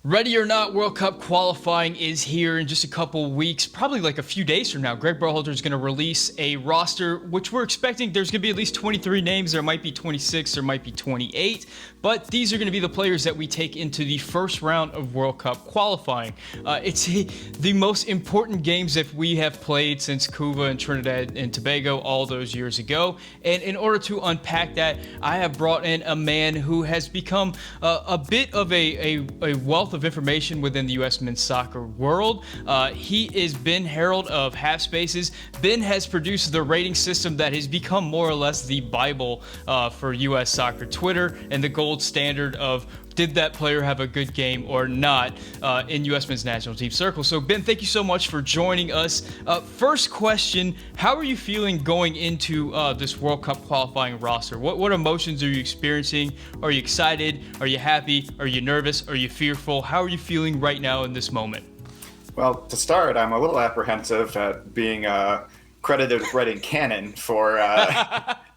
Ready or not, World Cup qualifying is here in just a couple weeks, probably like a few days from now. Greg Berhalter is going to release a roster, which we're expecting there's going to be at least 23 names. There might be 26, there might be 28, but these are going to be the players that we take into the first round of World Cup qualifying. It's the most important games that we have played since Cuba and Trinidad and Tobago all those years ago. And in order to unpack that, I have brought in a man who has become a bit of a wealth of information within the U.S. men's soccer world. He is Ben Herald of HalfSpaces. Ben has produced the rating system that has become more or less the Bible for U.S. soccer Twitter and the gold standard of did that player have a good game or not in U.S. men's national team circles. So Ben, thank you so much for joining us. First question, how are you feeling going into this World Cup qualifying roster? What emotions are you experiencing? Are you excited? Are you happy? Are you nervous? Are you fearful? How are you feeling right now in this moment? Well, to start, I'm a little apprehensive at being credited with writing canon for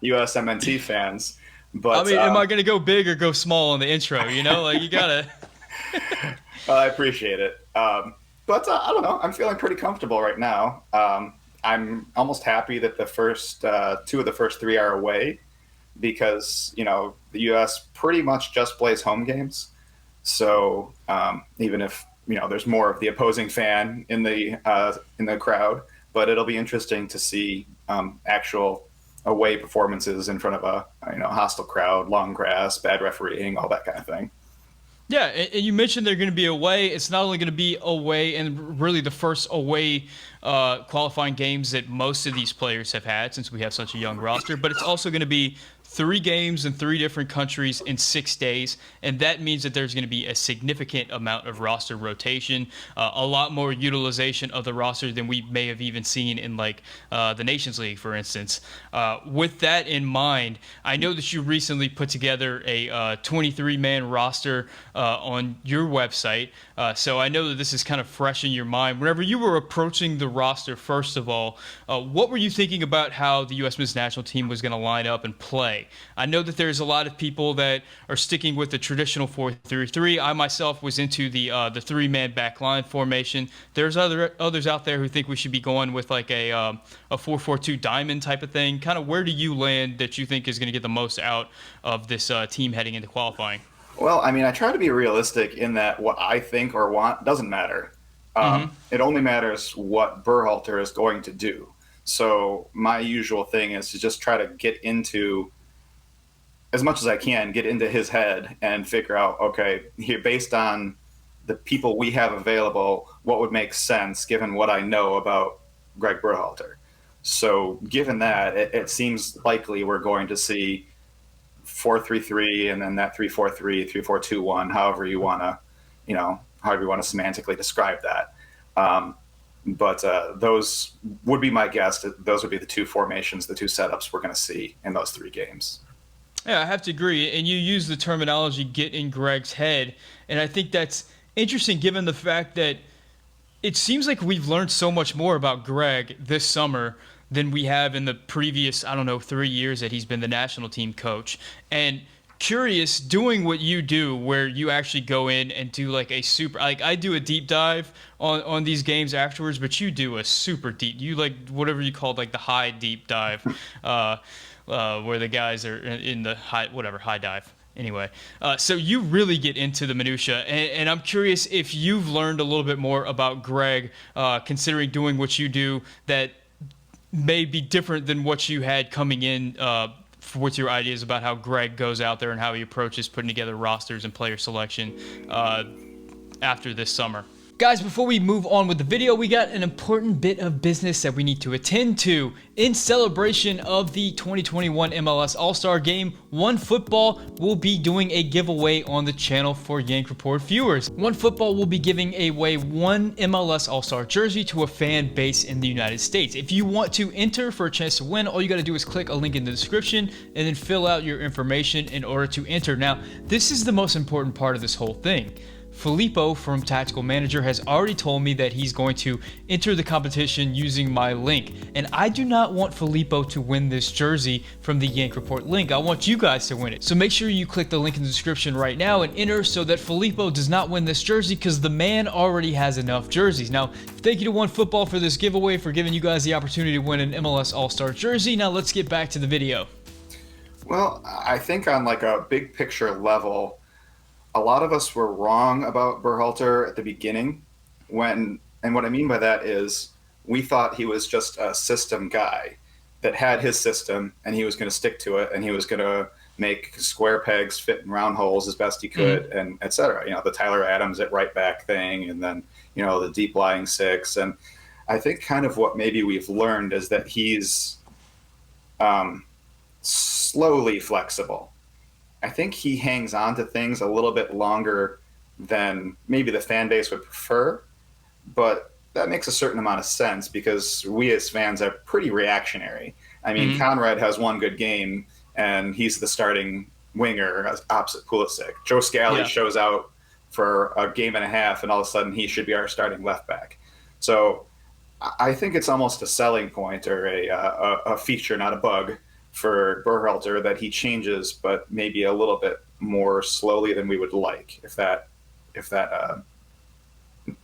U.S. MNT fans. But, I mean, am I going to go big or go small in the intro? You know, like you got to. Well, I appreciate it. But I don't know. I'm feeling pretty comfortable right now. I'm almost happy that the first two of the first three are away because, you know, the U.S. pretty much just plays home games. So even if, you know, there's more of the opposing fan in the crowd, but it'll be interesting to see actual away performances in front of a hostile crowd, long grass, bad refereeing, all that kind of thing. Yeah, and you mentioned they're going to be away. It's not only going to be away and really the first away qualifying games that most of these players have had since we have such a young roster, but it's also going to be 3 games in 3 different countries in 6 days, and that means that there's going to be a significant amount of roster rotation, a lot more utilization of the roster than we may have even seen in like the Nations League, for instance. With that in mind, I know that you recently put together a 23-man roster on your website, so I know that this is kind of fresh in your mind. Whenever you were approaching the roster, first of all, what were you thinking about how the U.S. men's national team was going to line up and play? I know that there's a lot of people that are sticking with the traditional 4-3-3. I myself was into the 3-man backline formation. There's others out there who think we should be going with like a 4-4-2 diamond type of thing. Kind of where do you land that you think is going to get the most out of this team heading into qualifying? Well, I mean, I try to be realistic in that what I think or want doesn't matter. It only matters what Berhalter is going to do. So my usual thing is to just try to get into, as much as I can, get into his head and figure out, okay, here, based on the people we have available, what would make sense given what I know about Greg Berhalter. So given that, it seems likely we're going to see 4-3-3 and then that 3-4-3, 3-4-2-1, however you want to semantically describe that. But those would be my guess. Those would be the 2 formations, the 2 setups we're going to see in those 3 games. Yeah, I have to agree. And you use the terminology "get in Greg's head," and I think that's interesting given the fact that it seems like we've learned so much more about Greg this summer than we have in the previous, 3 years that he's been the national team coach. And curious, doing what you do where you actually go in and do like a super, like I do a deep dive on these games afterwards, but you do a super deep, you like whatever you call like the high deep dive, where the guys are in the high dive. Anyway, so you really get into the minutia, and I'm curious if you've learned a little bit more about Greg, considering doing what you do that may be different than what you had coming in with your ideas about how Greg goes out there and how he approaches putting together rosters and player selection after this summer. Guys, before we move on with the video, we got an important bit of business that we need to attend to. In celebration of the 2021 MLS All-Star Game, OneFootball will be doing a giveaway on the channel for Yank Report viewers. OneFootball will be giving away 1 MLS All-Star jersey to a fan base in the United States. If you want to enter for a chance to win, all you got to do is click a link in the description and then fill out your information in order to enter. Now, this is the most important part of this whole thing. Filippo from Tactical Manager has already told me that he's going to enter the competition using my link. And I do not want Filippo to win this jersey from the Yank Report link. I want you guys to win it. So make sure you click the link in the description right now and enter so that Filippo does not win this jersey, because the man already has enough jerseys. Now, thank you to OneFootball for this giveaway, for giving you guys the opportunity to win an MLS All-Star jersey. Now let's get back to the video. Well, I think on like a big picture level, a lot of us were wrong about Berhalter at the beginning. And what I mean by that is we thought he was just a system guy that had his system and he was going to stick to it and he was going to make square pegs fit in round holes as best he could, and et cetera. You know, the Tyler Adams at right back thing, and then, you know, the deep lying six. And I think kind of what maybe we've learned is that he's slowly flexible. I think he hangs on to things a little bit longer than maybe the fan base would prefer, but that makes a certain amount of sense because we as fans are pretty reactionary. I mean, Conrad has one good game and he's the starting winger opposite Pulisic. Joe Scally shows out for a game and a half and all of a sudden he should be our starting left back. So I think it's almost a selling point or a feature, not a bug, for Berhalter that he changes, but maybe a little bit more slowly than we would like, if that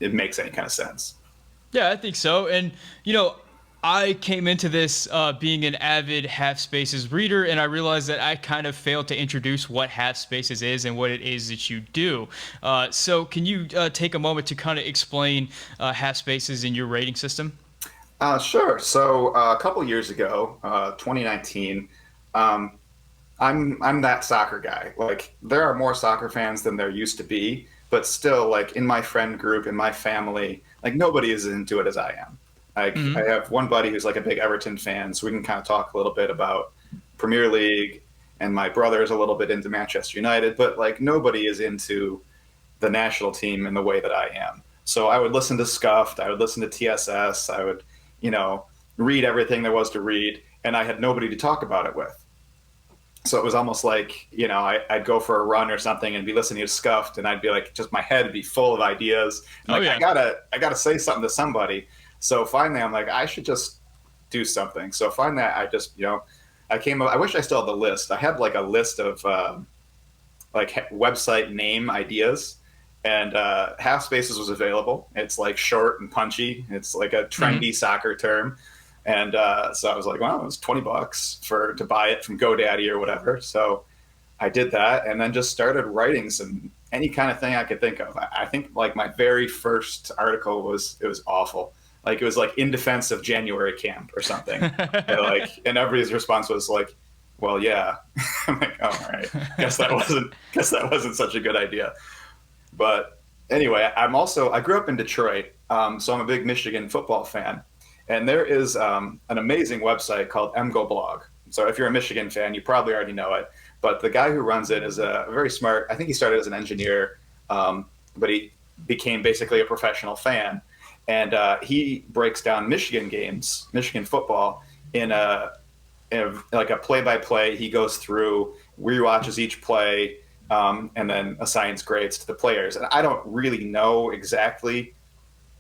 it makes any kind of sense. Yeah, I think so. And, you know, I came into this being an avid HalfSpaces reader, and I realized that I kind of failed to introduce what HalfSpaces is and what it is that you do. So can you take a moment to kind of explain HalfSpaces in your rating system? Sure. So a couple years ago, 2019, I'm that soccer guy. Like, there are more soccer fans than there used to be, but still, like, in my friend group, in my family, like, nobody is into it as I am. Like, I have one buddy who's like a big Everton fan, so we can kind of talk a little bit about Premier League, and my brother is a little bit into Manchester United, but like nobody is into the national team in the way that I am. So I would listen to Scuffed, I would listen to TSS, I would, you know, read everything there was to read, and I had nobody to talk about it with. So it was almost like, you know, I'd go for a run or something and be listening to Scuffed, and I'd be like, just my head would be full of ideas. Like, I gotta say something to somebody. So finally, I'm like, I should just do something. So finally, I just, you know, I wish I still had the list. I had like a list of like website name ideas, and HalfSpaces was available. It's like short and punchy. It's like a trendy soccer term. And so I was like, well, it was $20 to buy it from GoDaddy or whatever. So I did that and then just started writing any kind of thing I could think of. I think like my very first article it was awful. Like, it was like in defense of January camp or something. and everybody's response was like, well, yeah. I'm like, oh, all right. Guess that wasn't such a good idea. But anyway, I grew up in Detroit. So I'm a big Michigan football fan. And there is an amazing website called MGoBlog. So if you're a Michigan fan, you probably already know it. But the guy who runs it is a very smart, I think he started as an engineer, but he became basically a professional fan. And he breaks down Michigan games, Michigan football, in like a play-by-play. He goes through, rewatches each play, and then assigns grades to the players. And I don't really know exactly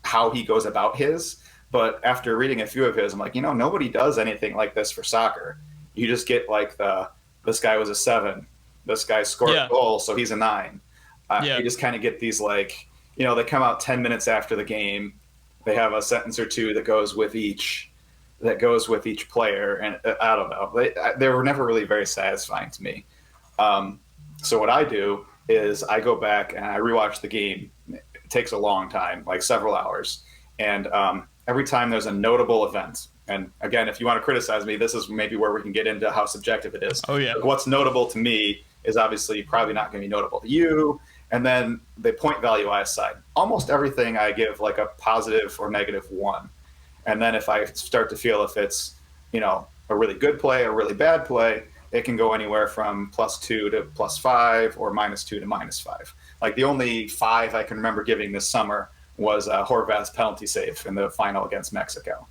how he goes about his, but after reading a few of his, I'm like, you know, nobody does anything like this for soccer. You just get like this guy was a 7, this guy scored a goal, so he's a 9. You just kind of get these, like, you know, they come out 10 minutes after the game. They have a sentence or two that goes with each player, and I don't know. They were never really very satisfying to me. So what I do is I go back and I rewatch the game. It takes a long time, like several hours, and every time there's a notable event. And again, if you want to criticize me, this is maybe where we can get into how subjective it is. Oh yeah. But what's notable to me is obviously probably not going to be notable to you. And then the point value I assign. Almost everything I give like a positive or -1. And then if I start to feel if it's, you know, a really good play, a really bad play, it can go anywhere from +2 to +5 or -2 to -5. Like the only 5 I can remember giving this summer was Horvath's penalty save in the final against Mexico.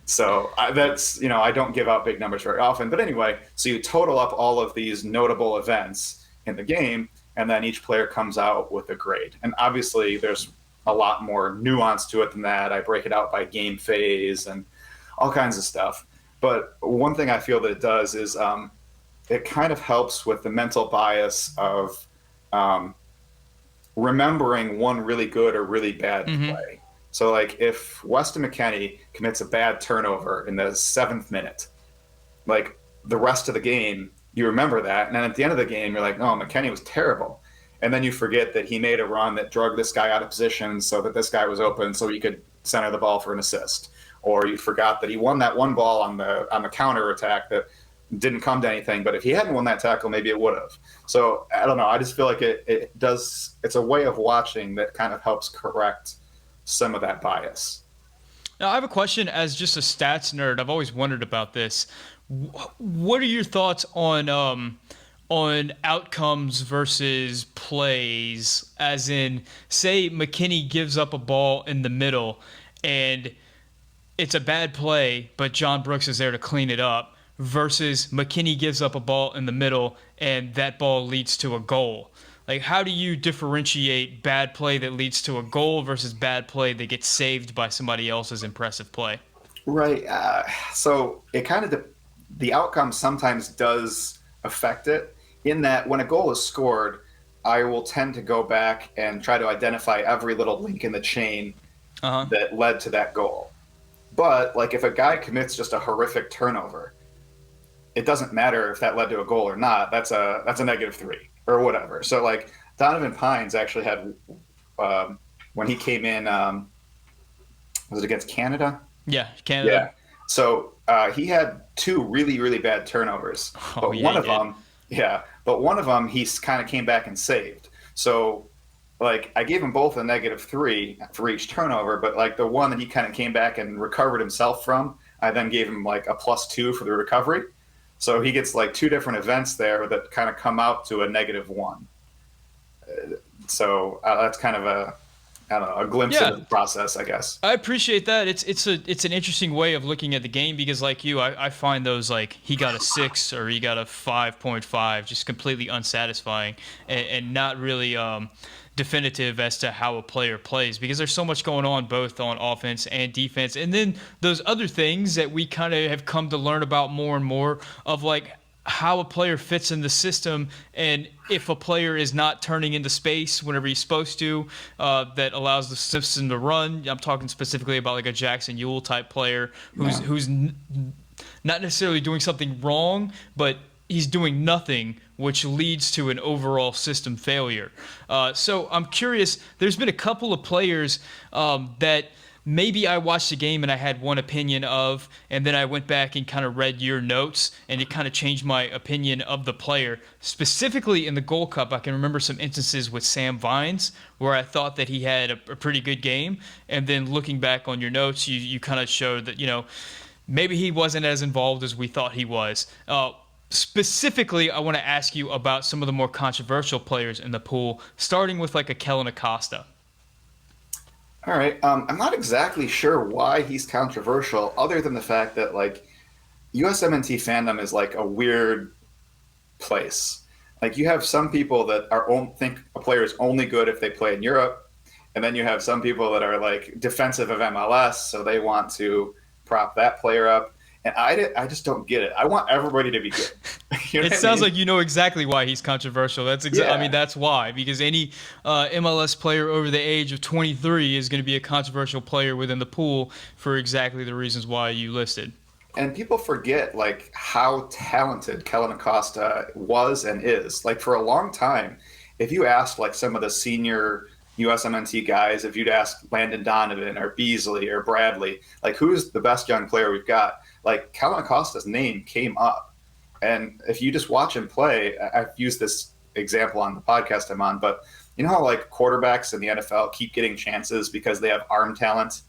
So that's, you know, I don't give out big numbers very often. But anyway, so you total up all of these notable events in the game, and then each player comes out with a grade. And obviously, there's a lot more nuance to it than that. I break it out by game phase and all kinds of stuff. But one thing I feel that it does is it kind of helps with the mental bias of remembering one really good or really bad play. So, like, if Weston McKennie commits a bad turnover in the 7th minute, like, the rest of the game, you remember that. And then at the end of the game, you're like, oh, McKennie was terrible. And then you forget that he made a run that drug this guy out of position so that this guy was open so he could center the ball for an assist. Or you forgot that he won that one ball on the counter attack that didn't come to anything, but if he hadn't won that tackle, maybe it would have. So I don't know. I just feel like it does. It's a way of watching that kind of helps correct some of that bias. Now, I have a question as just a stats nerd. I've always wondered about this. What are your thoughts on outcomes versus plays? As in, say McKinney gives up a ball in the middle, and it's a bad play, but John Brooks is there to clean it up. Versus McKinney gives up a ball in the middle and that ball leads to a goal. Like, how do you differentiate bad play that leads to a goal versus bad play that gets saved by somebody else's impressive play? Right. So it kind of the outcome sometimes does affect it in that when a goal is scored, I will tend to go back and try to identify every little link in the chain that led to that goal. But, like, if a guy commits just a horrific turnover, it doesn't matter if that led to a goal or not. That's a -3 or whatever. So, like, Donovan Pines actually had when he came in, was it against Canada? Yeah, Canada. Yeah. So he had 2 really, really bad turnovers. But one of them he kind of came back and saved. So, like, I gave him both a -3 for each turnover, but, like, the one that he kind of came back and recovered himself from, I then gave him, like, a +2 for the recovery. So he gets, like, 2 different events there that kind of come out to a -1. So that's kind of a glimpse into the process, I guess. I appreciate that. It's an interesting way of looking at the game because, like you, I find those, like, he got a 6 or he got a 5.5 just completely unsatisfying and not really definitive as to how a player plays because there's so much going on both on offense and defense. And then those other things that we kind of have come to learn about more and more of, like, how a player fits in the system and if a player is not turning into space whenever he's supposed to, that allows the system to run. I'm talking specifically about, like, a Jackson Ewell type player who's not necessarily doing something wrong, but he's doing nothing, which leads to an overall system failure. So I'm curious, there's been a couple of players that maybe I watched the game and I had one opinion of, and then I went back and kind of read your notes, and it kind of changed my opinion of the player. Specifically in the Gold Cup, I can remember some instances with Sam Vines where I thought that he had a pretty good game, and then looking back on your notes, you kind of showed that, maybe he wasn't as involved as we thought he was. Specifically, I want to ask you about some of the more controversial players in the pool, starting with, like, a Kellen Acosta. All right. I'm not exactly sure why he's controversial, other than the fact that, like, USMNT fandom is, like, a weird place. Like, you have some people that think a player is only good if they play in Europe, and then you have some people that are, like, defensive of MLS, so they want to prop that player up. And I just don't get it. I want everybody to be good. It sounds like you know exactly why he's controversial. That's I mean, that's why. Because any MLS player over the age of 23 is going to be a controversial player within the pool for exactly the reasons why you listed. And people forget, like, how talented Kellen Acosta was and is. Like, for a long time, if you asked, like, some of the senior USMNT guys, if you'd ask Landon Donovan or Beasley or Bradley, like, who's the best young player we've got? Like, Kellen Acosta's name came up. And if you just watch him play, I've used this example on the podcast I'm on, but you know how, like, quarterbacks in the NFL keep getting chances because they have arm talent?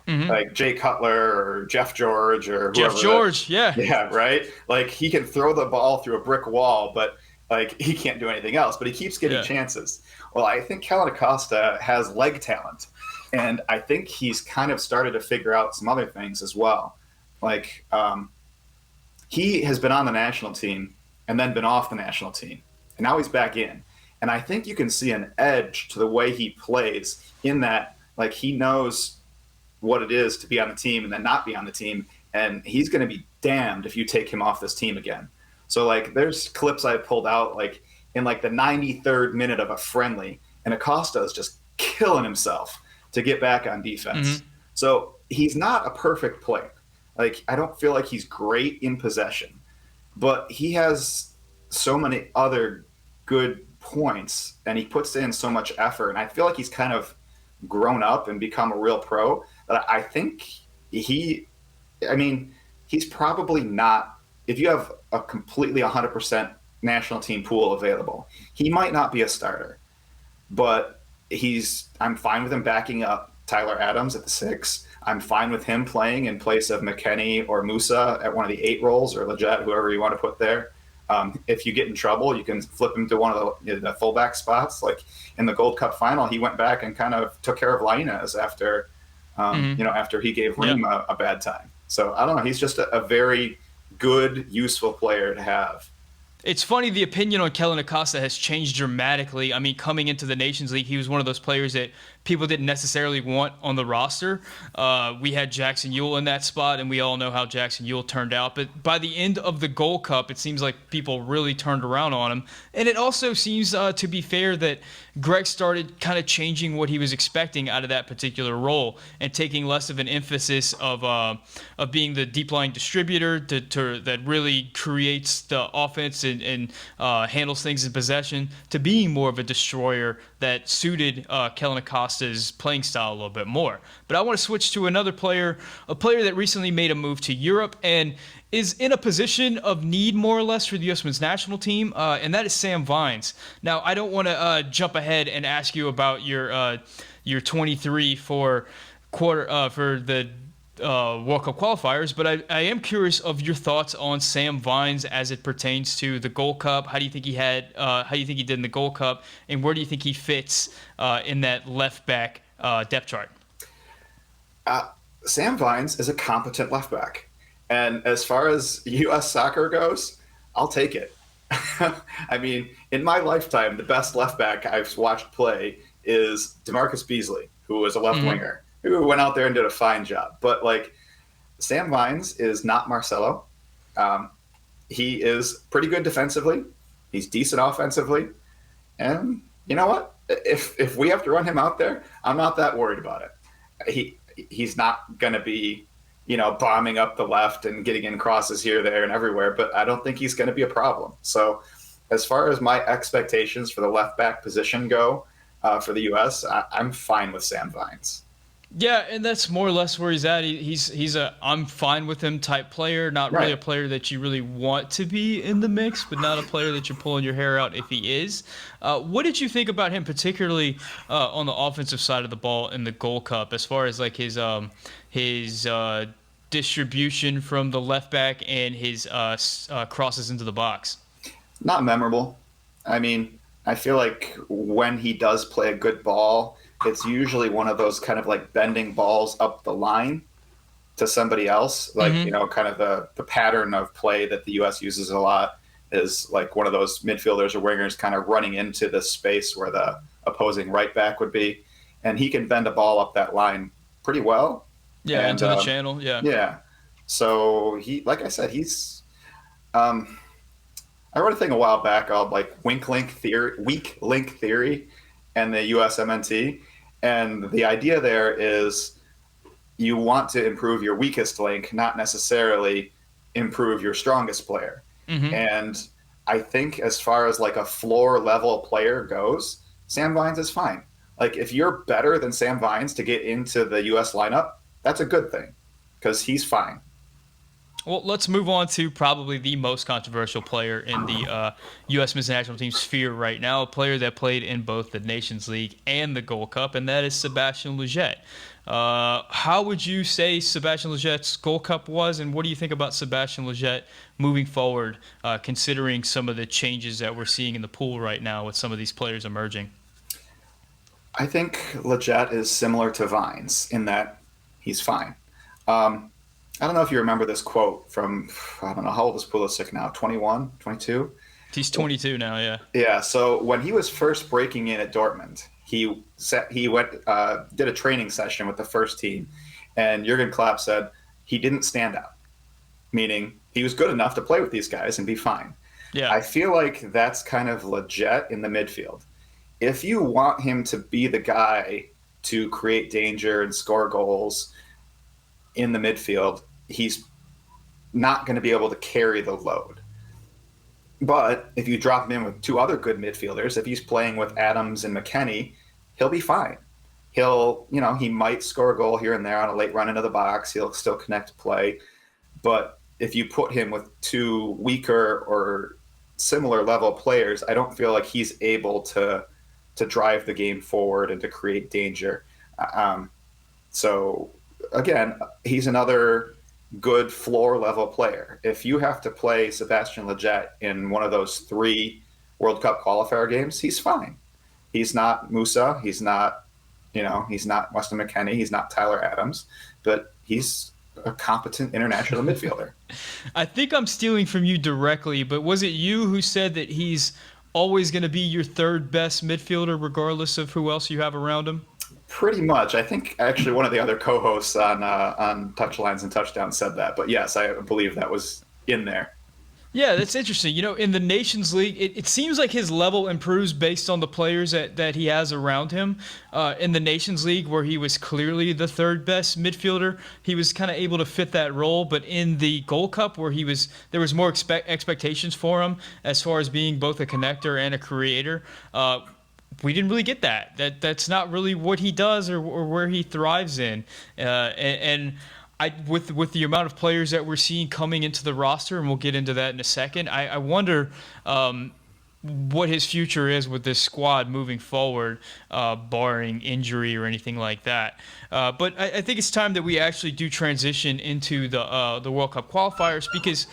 Mm-hmm. Like Jay Cutler or Jeff George or whoever. Jeff George, yeah. Yeah, right? Like, he can throw the ball through a brick wall, but, like, he can't do anything else, but he keeps getting chances. Well, I think Kellen Acosta has leg talent, and I think he's kind of started to figure out some other things as well. Like, he has been on the national team and then been off the national team, and now he's back in. And I think you can see an edge to the way he plays in that, like, he knows what it is to be on the team and then not be on the team. And he's going to be damned if you take him off this team again. So, like, there's clips I pulled out, like, in, like, the 93rd minute of a friendly, and Acosta is just killing himself to get back on defense. Mm-hmm. So he's not a perfect player. Like, I don't feel like he's great in possession, but he has so many other good points, and he puts in so much effort. And I feel like he's kind of grown up and become a real pro. That I think I mean, he's probably not. If you have a completely 100% national team pool available, he might not be a starter, but I'm fine with him backing up Tyler Adams at the 6. I'm fine with him playing in place of McKennie or Musa at one of the 8 roles, or Lletget, whoever you want to put there. If you get in trouble, you can flip him to one of the fullback spots. Like in the Gold Cup final, he went back and kind of took care of Lainez after, after he gave Ream a bad time. So I don't know. He's just a very good, useful player to have. It's funny, the opinion on Kellen Acosta has changed dramatically. I mean, coming into the Nations League, he was one of those players that people didn't necessarily want on the roster. We had Jackson Ewell in that spot, and we all know how Jackson Ewell turned out. But by the end of the Gold Cup, it seems like people really turned around on him. And it also seems, to be fair, that Greg started kind of changing what he was expecting out of that particular role and taking less of an emphasis of being the deep-lying distributor that really creates the offense and handles things in possession, to being more of a destroyer that suited Kellen Acosta's playing style a little bit more. But I want to switch to another player, a player that recently made a move to Europe and is in a position of need more or less for the U.S. men's national team, and that is Sam Vines. Now, I don't want to jump ahead and ask you about your 23 for the World Cup qualifiers, but I am curious of your thoughts on Sam Vines as it pertains to the Gold Cup. How do you think he did in the Gold Cup, and where do you think he fits in that left back depth chart? Sam Vines is a competent left back. And as far as U.S. soccer goes, I'll take it. I mean, in my lifetime, the best left back I've watched play is DeMarcus Beasley, who was a left winger, who went out there and did a fine job. But, like, Sam Vines is not Marcelo. He is pretty good defensively. He's decent offensively. And you know what? If we have to run him out there, I'm not that worried about it. He's not going to be, bombing up the left and getting in crosses here, there, and everywhere, but I don't think he's going to be a problem. So as far as my expectations for the left back position go for the U.S., I'm fine with Sam Vines. Yeah, and that's more or less where he's at. He's a I'm fine with him type player, not really a player that you really want to be in the mix, but not a player that you're pulling your hair out if he is. What did you think about him, particularly on the offensive side of the ball in the Gold Cup, as far as like his distribution from the left back and his crosses into the box? Not memorable. I mean, I feel like when he does play a good ball, it's usually one of those kind of like bending balls up the line to somebody else. Like, kind of the pattern of play that the U.S. uses a lot is like one of those midfielders or wingers kind of running into the space where the opposing right back would be. And he can bend a ball up that line pretty well. Yeah, and, into the channel, yeah. Yeah. So he, like I said, he's I wrote a thing a while back called like weak link theory and the USMNT. And the idea there is you want to improve your weakest link, not necessarily improve your strongest player. And I think as far as like a floor level player goes, Sam Vines is fine. Like if you're better than Sam Vines to get into the U.S. lineup, that's a good thing because he's fine. Well, let's move on to probably the most controversial player in the U.S. men's national team sphere right now, a player that played in both the Nations League and the Gold Cup, and that is Sebastian Lletget. How would you say Sebastian Lletget's Gold Cup was, and what do you think about Sebastian Lletget moving forward, considering some of the changes that we're seeing in the pool right now with some of these players emerging? I think Lletget is similar to Vines in that he's fine. I don't know if you remember this quote from, I don't know, how old is Pulisic now? 21, 22? He's 22 now, yeah. Yeah, so when he was first breaking in at Dortmund, he went did a training session with the first team, and Jurgen Klopp said he didn't stand out, meaning he was good enough to play with these guys and be fine. Yeah. I feel like that's kind of Lletget in the midfield. If you want him to be the guy to create danger and score goals in the midfield, he's not going to be able to carry the load. But if you drop him in with two other good midfielders, if he's playing with Adams and McKennie, he'll be fine. He might score a goal here and there on a late run into the box. He'll still connect play. But if you put him with two weaker or similar level players, I don't feel like he's able to drive the game forward and to create danger. So again, he's another good floor level player. If you have to play Sebastian Lletget in one of those 3 World Cup qualifier games, he's fine. He's not Musa. He's not Weston McKennie. He's not Tyler Adams, but he's a competent international midfielder. I think I'm stealing from you directly, but was it you who said that he's always going to be your third best midfielder regardless of who else you have around him? Pretty much. I think actually one of the other co-hosts on Touchlines and Touchdowns said that. But yes, I believe that was in there. Yeah, that's interesting. In the Nations League, it seems like his level improves based on the players that he has around him. In the Nations League, where he was clearly the third best midfielder, he was kind of able to fit that role. But in the Gold Cup, where there was more expectations for him as far as being both a connector and a creator, we didn't really get that. That's not really what he does or where he thrives in. With the amount of players that we're seeing coming into the roster, and we'll get into that in a second, I wonder what his future is with this squad moving forward, barring injury or anything like that. But I think it's time that we actually do transition into the World Cup qualifiers, because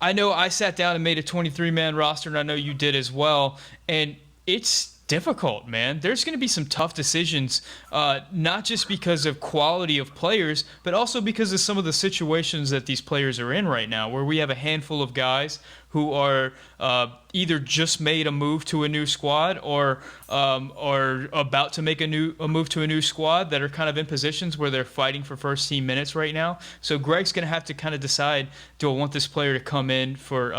I know I sat down and made a 23-man roster, and I know you did as well, and it's difficult, man. There's going to be some tough decisions, not just because of quality of players, but also because of some of the situations that these players are in right now, where we have a handful of guys who are either just made a move to a new squad or are about to make a move to a new squad that are kind of in positions where they're fighting for first team minutes right now. So Greg's going to have to kind of decide, do I want this player to come in for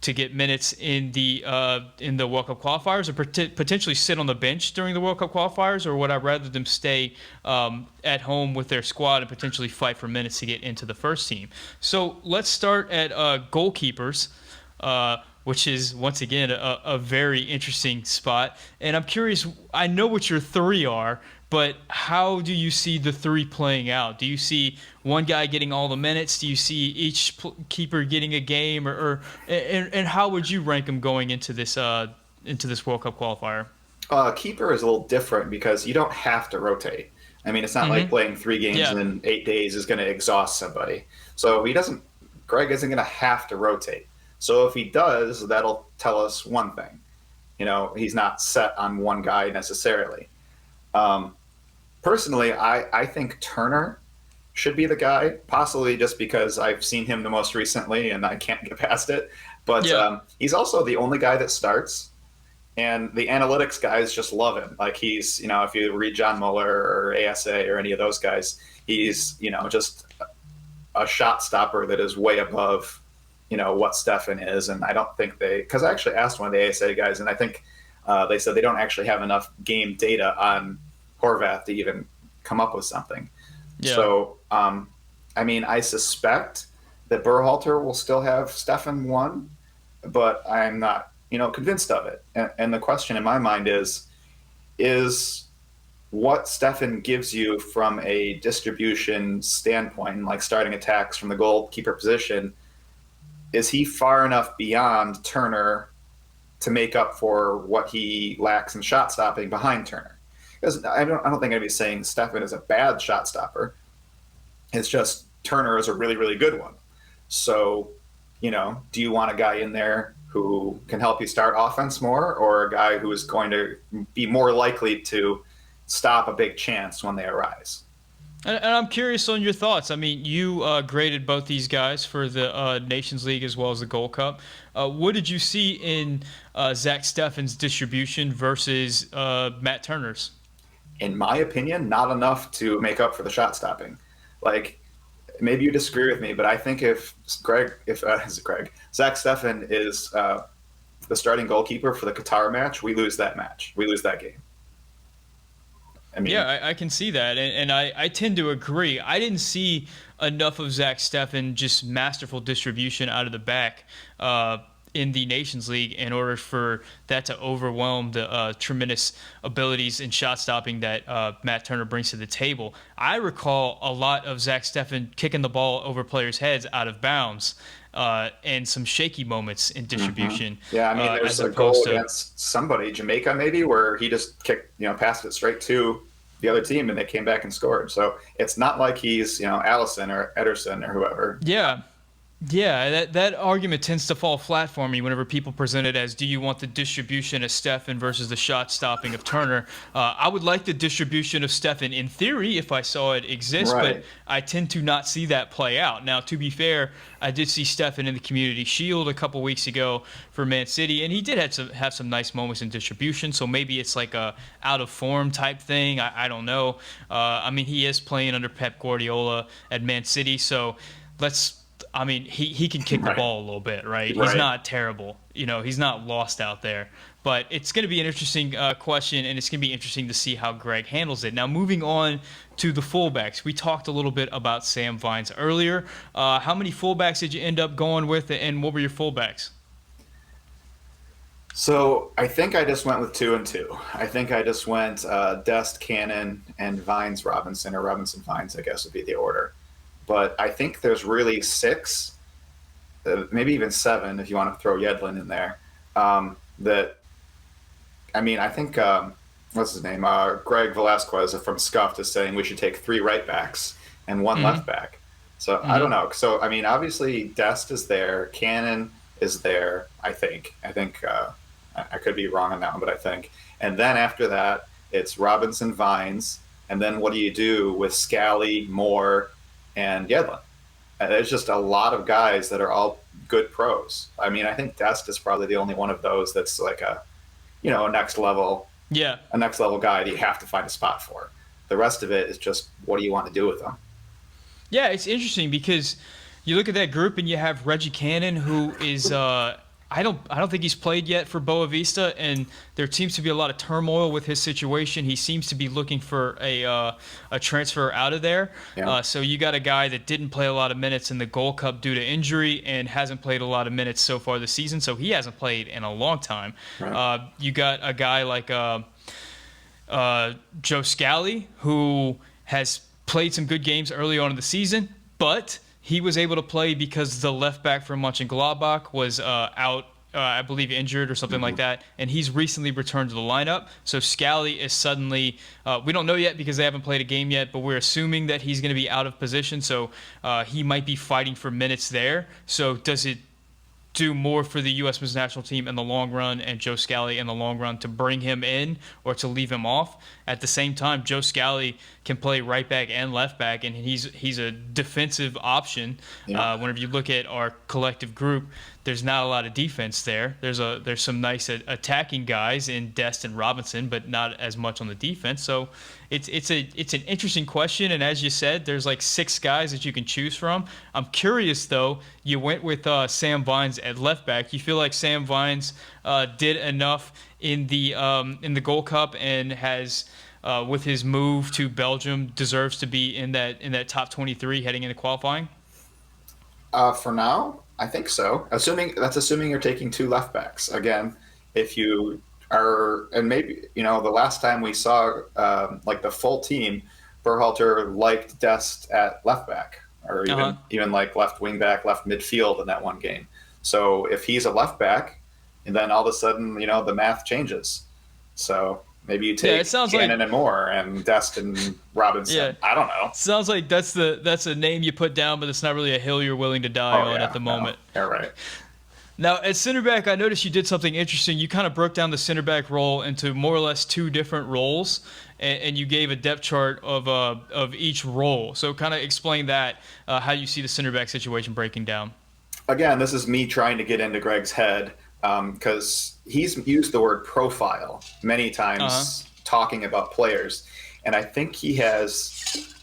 to get minutes in the World Cup qualifiers, or potentially sit on the bench during the World Cup qualifiers, or would I rather them stay at home with their squad and potentially fight for minutes to get into the first team? So let's start at goalkeepers, which is, once again, a very interesting spot. And I'm curious, I know what your 3 are, but how do you see the 3 playing out? Do you see one guy getting all the minutes? Do you see each keeper getting a game, and how would you rank them going into this World Cup qualifier? Keeper is a little different because you don't have to rotate. I mean, it's not like playing 3 games in 8 days is going to exhaust somebody. So Greg isn't going to have to rotate. So if he does, that'll tell us one thing. He's not set on one guy necessarily. Personally, I think Turner should be the guy, possibly just because I've seen him the most recently and I can't get past it. But he's also the only guy that starts, and the analytics guys just love him. Like, he's, if you read John Muller or ASA or any of those guys, he's, just a shot stopper that is way above, what Stefan is. And I don't think because I actually asked one of the ASA guys, and I think they said they don't actually have enough game data on Horvath to even come up with something. Yeah. So, I suspect that Berhalter will still have Stefan 1, but I'm not, convinced of it. And the question in my mind is what Stefan gives you from a distribution standpoint, like starting attacks from the goalkeeper position, is he far enough beyond Turner to make up for what he lacks in shot stopping behind Turner? Because I don't think I'd be saying Stefan is a bad shot stopper. It's just Turner is a really, really good one. So, do you want a guy in there who can help you start offense more, or a guy who is going to be more likely to stop a big chance when they arise? And I'm curious on your thoughts. I mean, you graded both these guys for the Nations League as well as the Gold Cup. What did you see in Zach Steffen's distribution versus Matt Turner's? In my opinion, not enough to make up for the shot stopping. Like, maybe you disagree with me, but I think if is it Greg, Zach Steffen is the starting goalkeeper for the Qatar match, we lose that match. We lose that game. I mean, Yeah, I can see that, and I tend to agree. I didn't see enough of Zach Steffen just masterful distribution out of the back in the Nations League in order for that to overwhelm the tremendous abilities in shot stopping that Matt Turner brings to the table. I recall a lot of Zach Steffen kicking the ball over players' heads out of bounds. And some shaky moments in distribution. yeah, I mean, there's As a goal opposed to against somebody, Jamaica maybe, where he just kicked, passed it straight to the other team and they came back and scored. So it's not like he's, Allison or Ederson or whoever. yeah. Yeah, that argument tends to fall flat for me whenever people present it as, do you want the distribution of Steffen versus the shot stopping of Turner? I would like the distribution of Steffen in theory if I saw it exist, Right. but I tend to not see that play out. Now, to be fair, I did see Steffen in the Community Shield a couple weeks ago for Man City, and he did have some nice moments in distribution, so maybe it's like a out of form type thing. I don't know. I mean, he is playing under Pep Guardiola at Man City, so he can kick the Right. ball a little bit, right? He's Right. not terrible. He's not lost out there. But it's going to be an interesting question, and it's going to be interesting to see how Greg handles it. Now, moving on to the fullbacks. We talked a little bit about Sam Vines earlier. How many fullbacks did you end up going with, and what were your fullbacks? So I think I just went with 2 and 2. I think I just went Dest, Cannon, and Vines Robinson, or Robinson Vines, I guess would be the order. But I think there's really 6, maybe even 7 if you want to throw Yedlin in there. That I mean, I think what's his name? Greg Velasquez from Scuffed is saying we should take 3 right backs and 1 Mm-hmm. left back. So I don't Mm-hmm. know. So I mean, obviously Dest is there, Cannon is there. I think I could be wrong on that one, but I think. And then after that, it's Robinson, Vines, and then what do you do with Scally, Moore, and Yedlin? And there's just a lot of guys that are all good pros. I mean, I think Dest is probably the only one of those that's like a Yeah. next level guy that you have to find a spot for. The rest of it is just what do you want to do with them? Yeah, it's interesting because you look at that group and you have Reggie Cannon, who is I don't think he's played yet for Boa Vista, and there seems to be a lot of turmoil with his situation. He seems to be looking for a transfer out of there. Yeah. So you got a guy that didn't play a lot of minutes in the Gold Cup due to injury and hasn't played a lot of minutes so far this season. So he hasn't played in a long time. Right. You got a guy like Joe Scally, who has played some good games early on in the season, but he was able to play because the left back from Mönchengladbach was out, I believe, injured or something like that, and he's recently returned to the lineup. So Scally is suddenly, we don't know yet because they haven't played a game yet, but we're assuming that he's going to be out of position, so he might be fighting for minutes there. So does it do more for the U.S. men's national team in the long run and Joe Scally in the long run to bring him in or to leave him off? At the same time, Joe Scally can play right back and left back, and he's a defensive option. Yeah. Whenever you look at our collective group, there's not a lot of defense there. There's some nice attacking guys in Dest and Robinson, but not as much on the defense. So it's an interesting question, and as you said, there's like 6 guys that you can choose from. I'm curious though. You went with Sam Vines at left back. You feel like Sam Vines did enough in the Gold Cup and has with his move to Belgium deserves to be in that top 23 heading into qualifying? For now, I think so. Assuming you're taking 2 left backs again. If you are, and maybe the last time we saw like the full team, Berhalter liked Dest at left back, or even like left wing back, left midfield in that one game. So if he's a left back, and then all of a sudden the math changes. So maybe you take it sounds Cannon and Moore and Dest and Robinson. Yeah. I don't know. Sounds like that's a name you put down, but it's not really a hill you're willing to die on at the moment. No, you're right. Now, at center back, I noticed you did something interesting. You kind of broke down the center back role into more or less two different roles, and you gave a depth chart of each role. So, kind of explain that, how you see the center back situation breaking down. Again, this is me trying to get into Greg's head because he's used the word profile many Uh-huh. times talking about players, and I think he has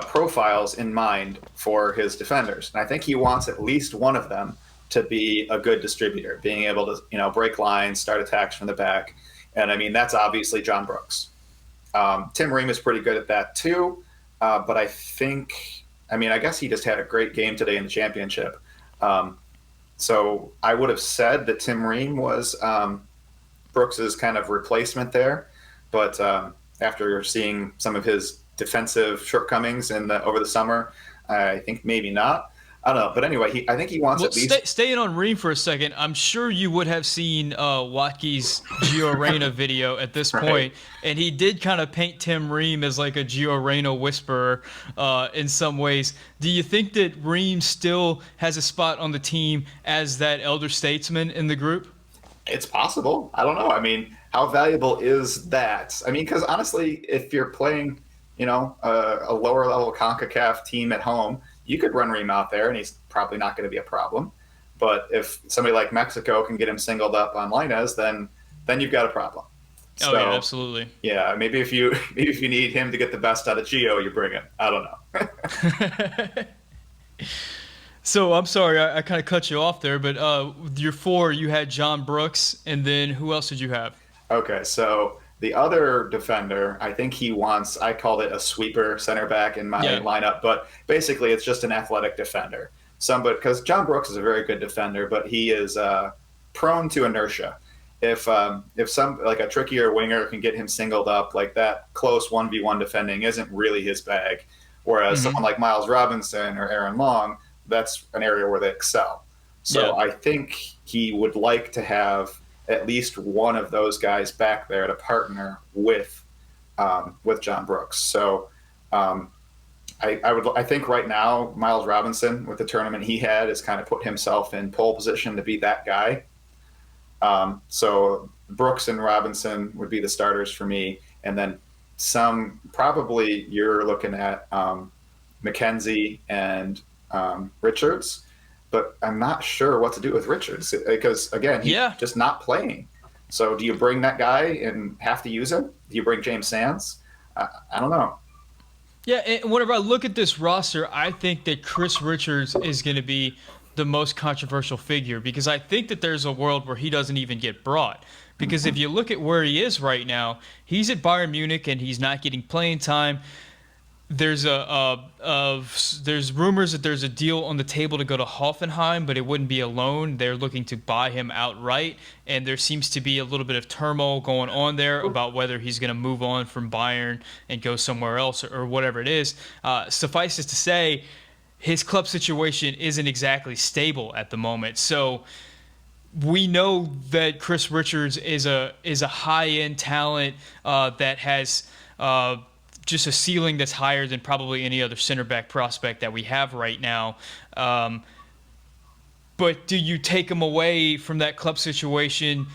profiles in mind for his defenders, and I think he wants at least one of them to be a good distributor, being able to break lines, start attacks from the back, and I mean that's obviously John Brooks. Tim Ream is pretty good at that too, but I guess he just had a great game today in the championship. Um, so I would have said that Tim Ream was Brooks's kind of replacement there, but after seeing some of his defensive shortcomings over the summer, I think maybe not. I don't know, but anyway, I think he wants Well, at least. staying on Ream for a second, I'm sure you would have seen Watke's Gio Reyna video at this Right. point, and he did kind of paint Tim Ream as like a Gio Reyna whisperer in some ways. Do you think that Ream still has a spot on the team as that elder statesman in the group? It's possible. I don't know. I mean, how valuable is that? I mean, because honestly, if you're playing, a lower level CONCACAF team at home, you could run Ream out there, and he's probably not going to be a problem. But if somebody like Mexico can get him singled up on Linez, then you've got a problem. Oh yeah, So absolutely. yeah, maybe if you maybe if you need him to get the best out of Gio, you bring him. I don't know. So I'm sorry, I kind of cut you off there, but your four, you had John Brooks, and then who else did you have? Okay, so the other defender, I think he wants, I called it a sweeper center back in my Yeah. lineup, but basically it's just an athletic defender. Somebody, because John Brooks is a very good defender, but he is prone to inertia. If some like a trickier winger can get him singled up, like that close 1v1 defending isn't really his bag. Whereas Hmm. someone like Miles Robinson or Aaron Long, that's an area where they excel. Yeah. So I think he would like to have at least one of those guys back there to partner with John Brooks. So um, I think right now Miles Robinson with the tournament he had has kind of put himself in pole position to be that guy. So Brooks and Robinson would be the starters for me, and then some probably you're looking at McKenzie and Richards, but I'm not sure what to do with Richards because again he's Yeah. just not playing. So do you bring that guy and have to use him? Do you bring James Sands? I don't know. Yeah, and whenever I look at this roster, I think that Chris Richards is going to be the most controversial figure because I think that there's a world where he doesn't even get brought. Because if you look at where he is right now, he's at Bayern Munich and he's not getting playing time. There's rumors that there's a deal on the table to go to Hoffenheim, but it wouldn't be a loan. They're looking to buy him outright, and there seems to be a little bit of turmoil going on there about whether he's going to move on from Bayern and go somewhere else or whatever it is. Suffice it to say, his club situation isn't exactly stable at the moment. So we know that Chris Richards is a high end talent that has just a ceiling that's higher than probably any other center back prospect that we have right now. But do you take him away from that club situation?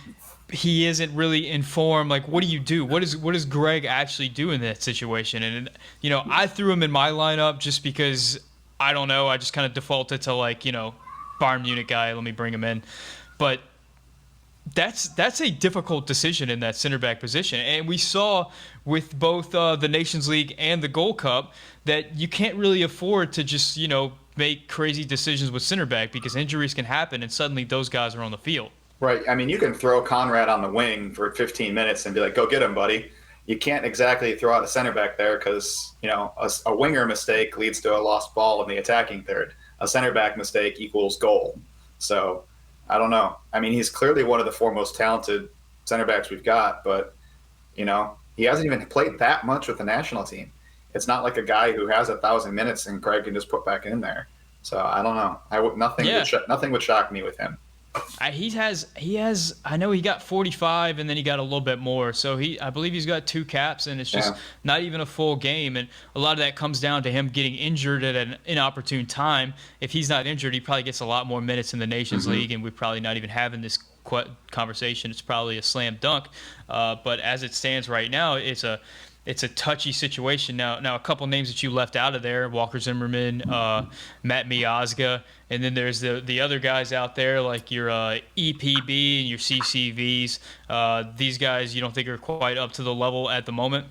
He isn't really informed. Like, what do you do? What does Greg actually do in that situation? And I threw him in my lineup just because I don't know. I just kind of defaulted to Bayern Munich guy. Let me bring him in, but that's a difficult decision in that center back position. And we saw with both the Nations League and the Gold Cup that you can't really afford to just, make crazy decisions with center back because injuries can happen and suddenly those guys are on the field. Right. I mean, you can throw Conrad on the wing for 15 minutes and be like, go get him, buddy. You can't exactly throw out a center back there because, a winger mistake leads to a lost ball in the attacking third. A center back mistake equals goal. So I don't know. I mean, he's clearly one of the four most talented center backs we've got, but, he hasn't even played that much with the national team. It's not like a guy who has 1,000 minutes and Craig can just put back in there. So I don't know. Nothing Yeah. would shock me with him. He has. I know he got 45, and then he got a little bit more. So I believe he's got 2 caps, and it's just Yeah. not even a full game. And a lot of that comes down to him getting injured at an inopportune time. If he's not injured, he probably gets a lot more minutes in the Nations Hmm. League, and we're probably not even having this conversation. It's probably a slam dunk. But as it stands right now, it's a touchy situation. Now a couple names that you left out of there: Walker Zimmerman, Matt Miazga, and then there's the other guys out there like your EPB and your CCVs. These guys you don't think are quite up to the level at the moment?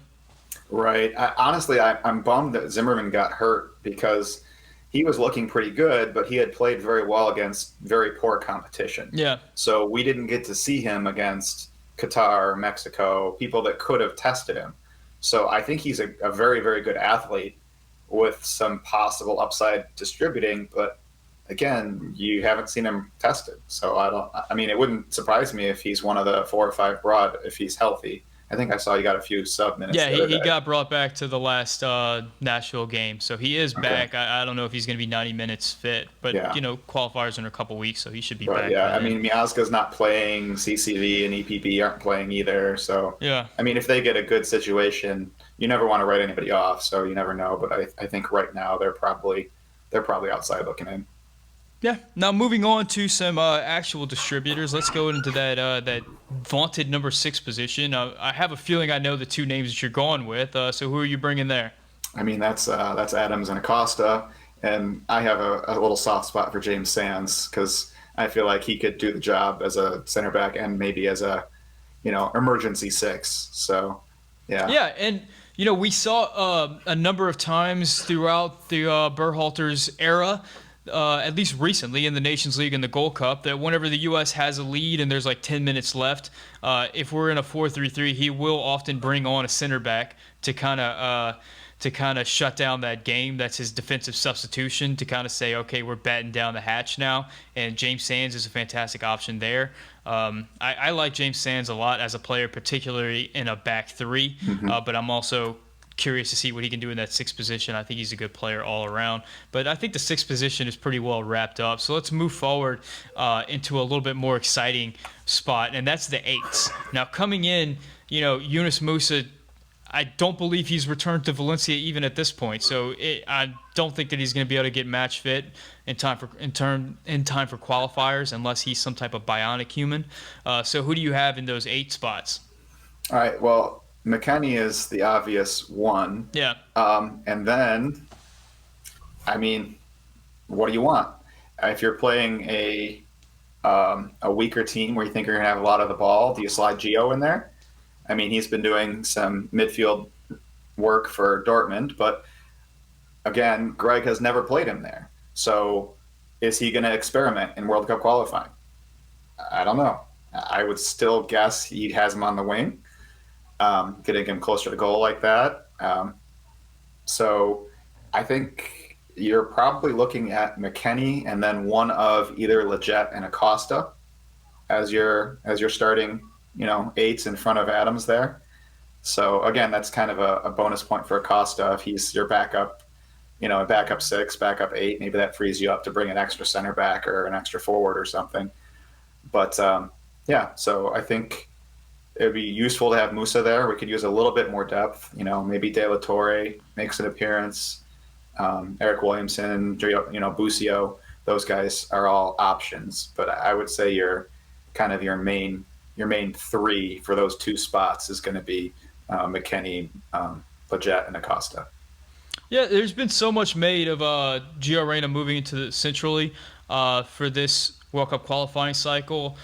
Right. Honestly, I'm bummed that Zimmerman got hurt because he was looking pretty good, but he had played very well against very poor competition. Yeah. So we didn't get to see him against Qatar, Mexico, people that could have tested him. So I think he's a very, very good athlete with some possible upside distributing, but again, you haven't seen him tested. So I mean, it wouldn't surprise me if he's one of the 4 or 5 broad if he's healthy. I think I saw he got a few sub minutes Yeah, the he, other he day. got brought back to the last Nashville game, so he is Okay. back. I don't know if he's going to be 90 minutes fit, but Yeah. qualifiers in a couple weeks, so he should be Right. back Yeah. by I then. mean, Miazga's not playing. CCV and EPP aren't playing either. So, Yeah. I mean, if they get a good situation, you never want to write anybody off. So you never know. But I think right now they're probably outside looking in. Yeah. Now moving on to some actual distributors, let's go into that vaunted number 6 position. I have a feeling I know the 2 names that you're going with. So who are you bringing there? I mean, that's Adams and Acosta, and I have a little soft spot for James Sands because I feel like he could do the job as a center back and maybe as a emergency six. So, yeah. Yeah, and we saw a number of times throughout the Berhalter's era, at least recently in the Nations League and the Gold Cup, that whenever the U.S. has a lead and there's like 10 minutes left, if we're in a 4-3-3, he will often bring on a center back to kind of shut down that game. That's his defensive substitution to kind of say, okay, we're batting down the hatch now. And James Sands is a fantastic option there. I like James Sands a lot as a player, particularly in a back three. But I'm also curious to see what he can do in that sixth position. I think he's a good player all around. But I think the sixth position is pretty well wrapped up. So let's move forward into a little bit more exciting spot, and that's the eights. Now coming in, Yunus Musa, I don't believe he's returned to Valencia even at this point. So I don't think that he's going to be able to get match fit in time for qualifiers unless he's some type of bionic human. So who do you have in those 8 spots? All right. Well, McKennie is the obvious one. Yeah. And then, I mean, what do you want? If you're playing a weaker team where you think you're going to have a lot of the ball, do you slide Gio in there? I mean, he's been doing some midfield work for Dortmund, but again, Greg has never played him there. So is he going to experiment in World Cup qualifying? I don't know. I would still guess he has him on the wing, getting him closer to goal like that. So I think you're probably looking at McKennie and then one of either Lletget and Acosta as your starting, eights in front of Adams there. So again, that's kind of a bonus point for Acosta if he's your backup, a backup 6, backup 8. Maybe that frees you up to bring an extra center back or an extra forward or something. But yeah, so I think it would be useful to have Musa there. We could use a little bit more depth. Maybe De La Torre makes an appearance. Eric Williamson, Busio. Those guys are all options. But I would say your main 3 for those 2 spots is going to be McKennie, Lletget, and Acosta. Yeah, there's been so much made of Gio Reyna moving into the centrally for this World Cup qualifying cycle.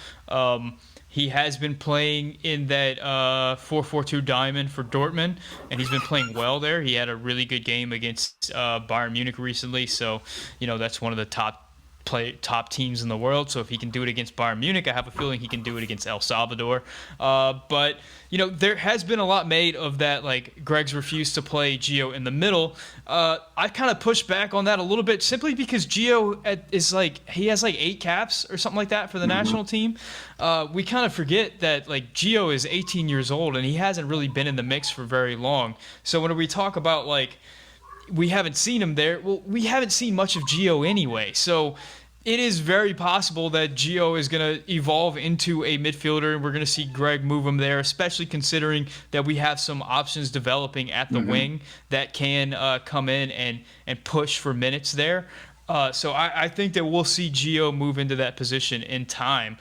He has been playing in that 4-4-2 diamond for Dortmund, and he's been playing well there. He had a really good game against Bayern Munich recently, so that's one of the top teams in the world. So if he can do it against Bayern Munich, I have a feeling he can do it against El Salvador. But there has been a lot made of that. Like Greg's refused to play Gio in the middle. I kind of pushed back on that a little bit simply because Gio he has 8 caps or something like that for the national team. We kind of forget that Gio is 18 years old and he hasn't really been in the mix for very long. So when we talk about we haven't seen him there, well, we haven't seen much of Gio anyway. So It is very possible that Gio is going to evolve into a midfielder, and we're going to see Greg move him there, especially considering that we have some options developing at the Hmm. wing that can come in and push for minutes there. So I think that we'll see Gio move into that position in time.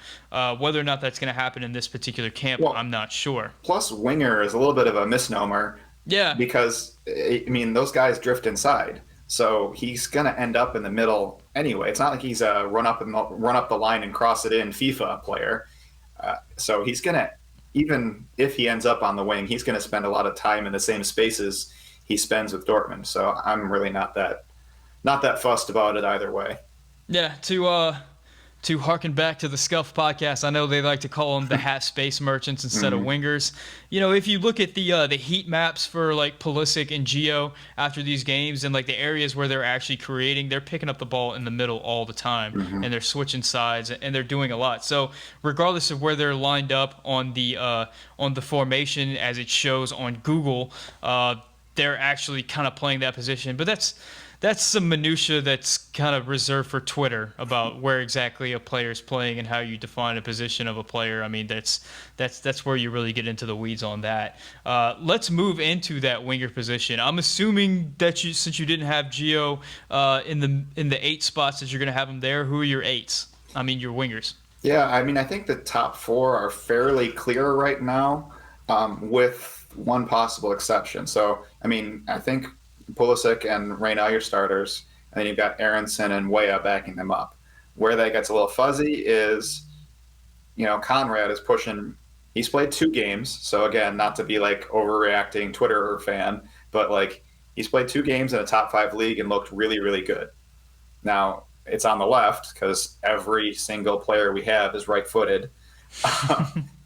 Whether or not that's going to happen in this particular camp, Well, I'm not sure. plus winger is a little bit of a misnomer Yeah, because I mean those guys drift inside, so he's gonna end up in the middle anyway. It's not like he's a run up the line and cross it in FIFA player. So he's gonna, even if he ends up on the wing, he's gonna spend a lot of time in the same spaces he spends with Dortmund. So I'm really not that fussed about it either way. yeah. To harken back to the Scuff podcast, I know they like to call them the half space merchants instead of Hmm. wingers. You know, if you look at the heat maps for like Pulisic and Gio after these games and like the areas where they're actually creating, they're picking up the ball in the middle all the time Hmm. and they're switching sides and they're doing a lot. So regardless of where they're lined up on the formation as it shows on Google, they're actually kind of playing that position. But that's some minutia that's kind of reserved for Twitter about where exactly a player is playing and how you define a position of a player. I mean, that's where you really get into the weeds on that. Let's move into that winger position. I'm assuming that since you didn't have Gio in the 8 spots that you're going to have him there. Who are your 8s? I mean, your wingers. Yeah, I mean I think the top four are fairly clear right now, with one possible exception. So I mean I think Pulisic and Reyna are your starters, and then you've got Aronson and Weah backing them up. Where that gets a little fuzzy is, Conrad is pushing. He's played 2 games, so again, not to be like overreacting Twitter fan, but like he's played 2 games in a top 5 league and looked really, really good. Now it's on the left because every single player we have is right-footed.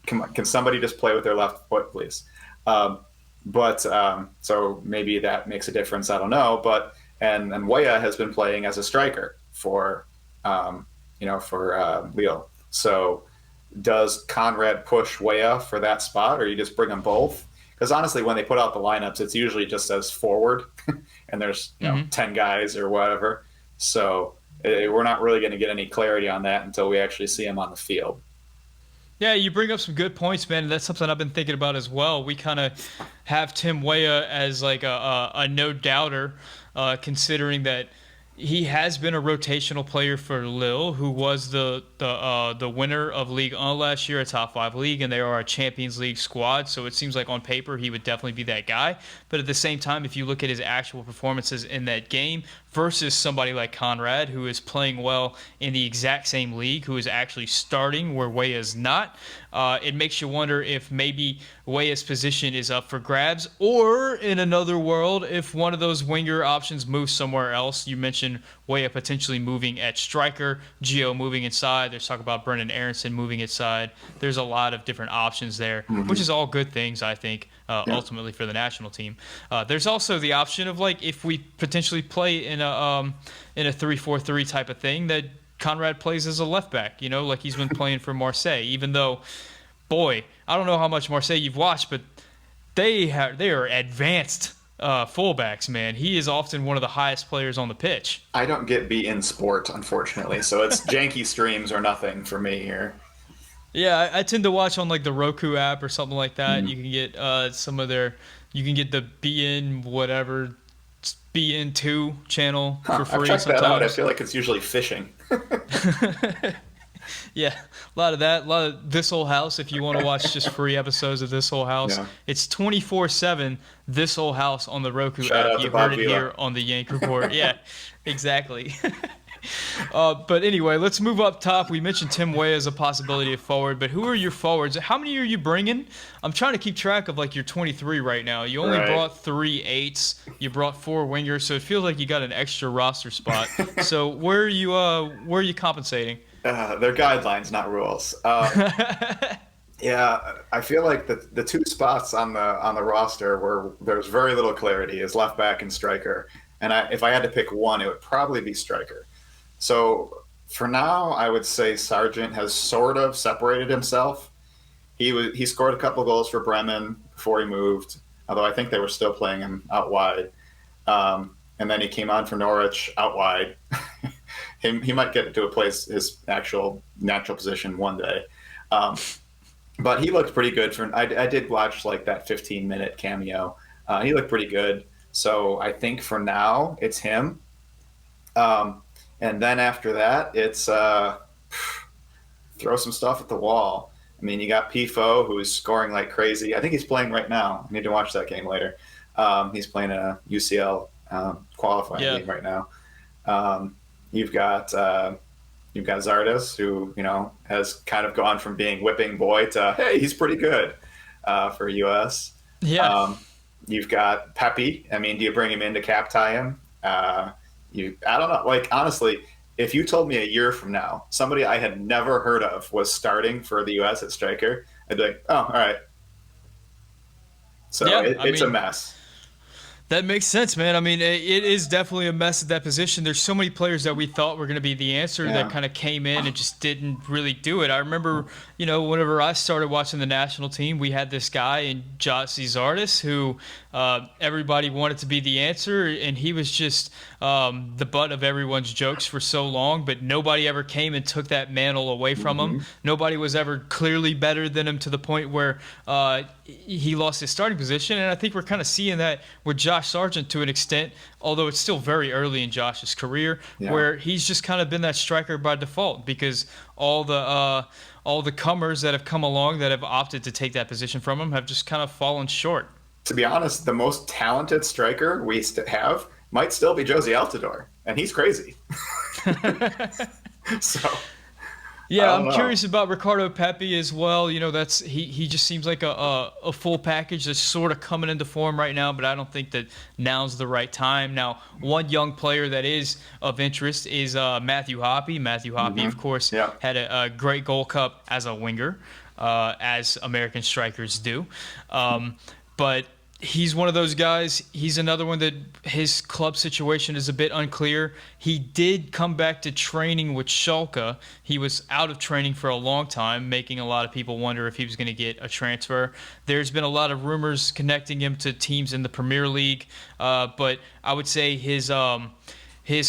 Come on, can somebody just play with their left foot, please? Um, but so maybe that makes a difference. I don't know. But and Weah has been playing as a striker for Leo. So does Conrad push Weah for that spot, or you just bring them both? Because honestly, when they put out the lineups, it's usually just as forward, and there's 10 guys or whatever. So we're not really going to get any clarity on that until we actually see him on the field. Yeah, you bring up some good points, man. And that's something I've been thinking about as well. We kind of have Tim Weah as like a no doubter, considering that he has been a rotational player for Lille, who was the winner of Ligue 1 last year, a top 5 league, and they are a Champions League squad. So it seems like on paper he would definitely be that guy. But at the same time, if you look at his actual performances in that game versus somebody like Conrad, who is playing well in the exact same league, who is actually starting where Weah is not, it makes you wonder if maybe Weah's position is up for grabs, or in another world, if one of those winger options moves somewhere else. You mentioned Weah potentially moving at striker, Gio moving inside. There's talk about Brendan Aronson moving inside. There's a lot of different options there, which is all good things, I think, Yeah. ultimately for the national team. There's also the option of like if we potentially play in a 3-4-3 type of thing that Conrad plays as a left back, like he's been playing for Marseille, even though, boy, I don't know how much Marseille you've watched, but they are advanced fullbacks, man. He is often one of the highest players on the pitch. I don't get beat in sport, unfortunately, so it's janky streams or nothing for me here. Yeah, I tend to watch on like the Roku app or something like that. Mhm. You can get you can get the BN whatever BN2 channel Huh, for I've free checked that out. I sometimes. feel like it's usually fishing. Yeah, a lot of that, a lot of This Whole House. If you want to watch just free episodes of This Whole House, Yeah. it's 24/7 This Whole House on the Roku Shout app. out to You Bob heard it Vila. here on the Yank Report. Yeah, exactly. But anyway, let's move up top. We mentioned Tim Weah as a possibility of forward, but who are your forwards? How many are you bringing? I'm trying to keep track of like your 23 right now. You only Right. brought 3 8s. You brought 4 wingers, so it feels like you got an extra roster spot. So where are you compensating? They're guidelines, not rules. Yeah, I feel like the 2 spots on the roster where there's very little clarity is left back and striker. And if I had to pick one, it would probably be striker. So for now, I would say Sargent has sort of separated himself. He scored a couple goals for Bremen before he moved, although I think they were still playing him out wide. And then he came on for Norwich out wide. he might get to a place his actual natural position one day. Um, but he looked pretty good for. I did watch like that 15-minute cameo. He looked pretty good. So I think for now it's him. And then after that, it's throw some stuff at the wall. I mean, you got Pifo, who's scoring like crazy. I think he's playing right now. I need to watch that game later. He's playing a UCL qualifying game right now. You've got Zardes, who has kind of gone from being whipping boy to hey, he's pretty good for US. Yeah. You've got Pepe. I mean, do you bring him in to cap tie him? I don't know. Like honestly, if you told me a year from now somebody I had never heard of was starting for the US at striker, I'd be like, oh, all right. So it's a mess. That makes sense, man. I mean, it is definitely a mess at that position. There's so many players that we thought were going to be the answer that kind of came in and just didn't really do it. I remember, whenever I started watching the national team, we had this guy in Jossi Zardes who everybody wanted to be the answer, and he was just the butt of everyone's jokes for so long, but nobody ever came and took that mantle away from him. Nobody was ever clearly better than him to the point where he lost his starting position, and I think we're kind of seeing that with Josh Sargent to an extent, although it's still very early in Josh's career, where he's just kind of been that striker by default because all the comers that have come along that have opted to take that position from him have just kind of fallen short. To be honest, the most talented striker we have might still be Josie Altidore, and he's crazy. So yeah, I'm curious about Ricardo Pepi as well. He just seems like a full package that's sort of coming into form right now, but I don't think that now's the right time. Now, one young player that is of interest is Matthew Hoppe. Matthew Hoppe, of course, had a great Gold Cup as a winger, as American strikers do. But he's one of those guys. He's another one that his club situation is a bit unclear. He did come back to training with Schalke. He was out of training for a long time, making a lot of people wonder if he was going to get a transfer. There's been a lot of rumors connecting him to teams in the Premier League, but I would say his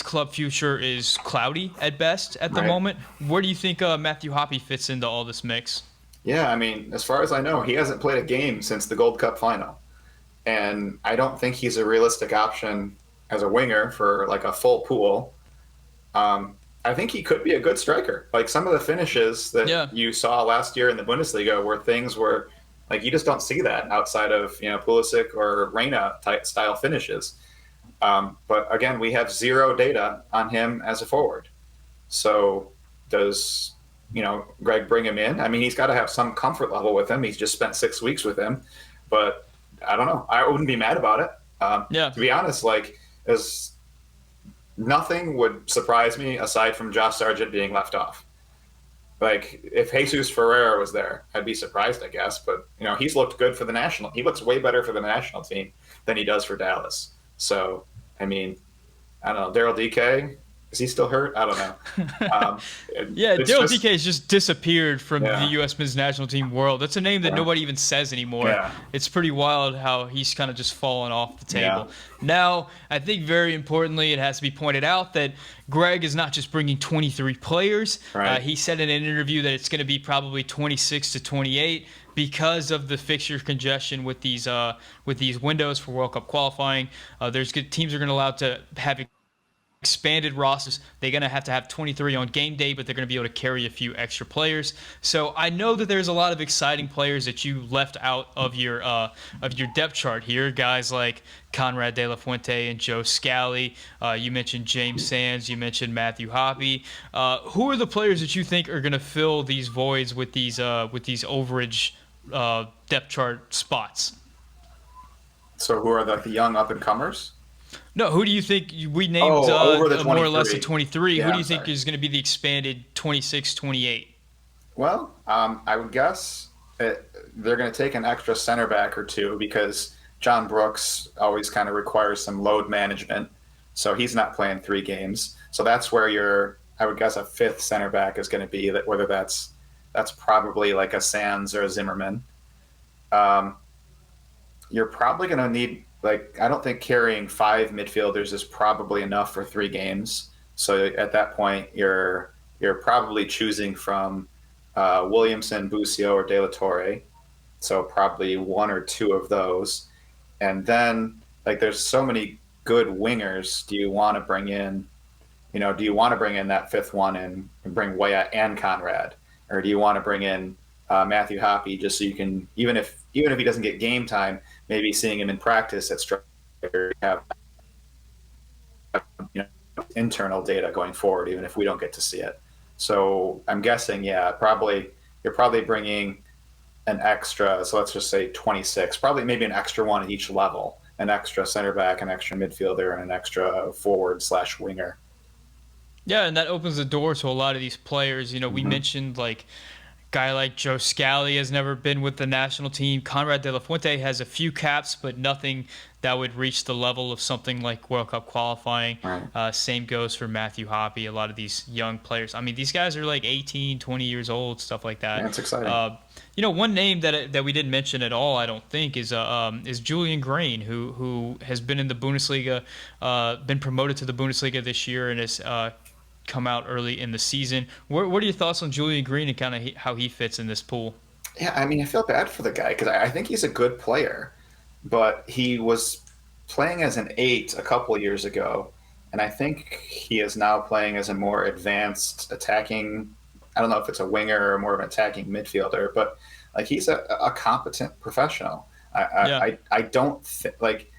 club future is cloudy at best at the moment. Where do you think Matthew Hoppe fits into all this mix? Yeah, I mean, as far as I know, he hasn't played a game since the Gold Cup final. And I don't think he's a realistic option as a winger for like a full pool. I think he could be a good striker. Like some of the finishes that you saw last year in the Bundesliga were things where like you just don't see that outside of Pulisic or Reyna type style finishes. But again, we have zero data on him as a forward. So does Greg bring him in? I mean, he's got to have some comfort level with him. He's just spent 6 weeks with him, but I don't know. I wouldn't be mad about it. To be honest, like, nothing would surprise me aside from Josh Sargent being left off. Like, if Jesus Ferreira was there, I'd be surprised, I guess. But, he's looked good for the national. He looks way better for the national team than he does for Dallas. So, I mean, I don't know. Daryl DK, is he still hurt? I don't know. Daryl DK has just disappeared from the U.S. men's national team world. That's a name that nobody even says anymore. Yeah. It's pretty wild how he's kind of just fallen off the table. Now, I think very importantly, it has to be pointed out that Greg is not just bringing 23 players. He said in an interview that it's going to be probably 26 to 28 because of the fixture congestion with these windows for World Cup qualifying. Teams are going to allow to have expanded rosters. They're going to have 23 on game day, but they're going to be able to carry a few extra players. So I know that there's a lot of exciting players that you left out of your depth chart here. Guys like Conrad De La Fuente and Joe Scally. You mentioned James Sands. You mentioned Matthew Hoppe. Who are the players that you think are going to fill these voids with these overage depth chart spots? So who are the young up-and-comers? No, who do you think we named more or less a 23? Who do you think is going to be the expanded 26, 28? Well, I would guess they're going to take an extra center back or two because John Brooks always kind of requires some load management. So he's not playing 3 games. So that's where I would guess a 5th center back is going to be, that whether that's probably like a Sands or a Zimmerman. You're probably going to need, I don't think carrying 5 midfielders is probably enough for 3 games. So at that point, you're probably choosing from Williamson, Busio, or De La Torre. So probably one or two of those. And then like there's so many good wingers. Do you want to bring in, do you want to bring in that fifth one and bring Weah and Conrad, or do you want to bring in Matthew Hoppe just so you can even if he doesn't get game time, maybe seeing him in practice at striker, have internal data going forward, even if we don't get to see it. So I'm guessing, yeah, probably you're probably bringing an extra. So let's just say 26, probably maybe an extra one at each level, an extra center back, an extra midfielder, and an extra forward/winger. Yeah, and that opens the door to a lot of these players. We Mm-hmm. mentioned like guy like Joe Scally has never been with the national team. Conrad De La Fuente has a few caps, but nothing that would reach the level of something like World Cup qualifying. Right. Same goes for Matthew Hoppe. A lot of these young players. I mean, these guys are like 18, 20 years old, stuff like that. Yeah, it's exciting. One name that we didn't mention at all, I don't think, is Julian Green, who has been in the Bundesliga, been promoted to the Bundesliga this year, and is come out early in the season. What are your thoughts on Julian Green and kind of how he fits in this pool? Yeah, I mean, I feel bad for the guy because I think he's a good player, but he was playing as an eight a couple years ago, and I think he is now playing as a more advanced attacking. I don't know if it's a winger or more of an attacking midfielder, but like he's a competent professional. I Yeah. I don't like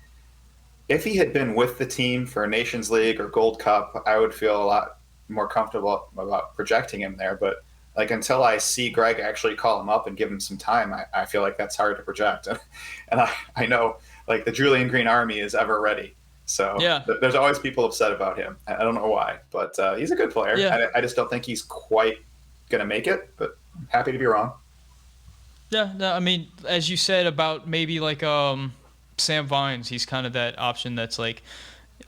if he had been with the team for a Nations League or Gold Cup, I would feel a lot more comfortable about projecting him there. But like until I see Greg actually call him up and give him some time, I feel like that's hard to project. And I know like the Julian Green army is ever ready. So Yeah. there's always people upset about him. I don't know why, but he's a good player. Yeah. I just don't think he's quite going to make it, but I'm happy to be wrong. Yeah, no, I mean, as you said about maybe like Sam Vines, he's kind of that option that's like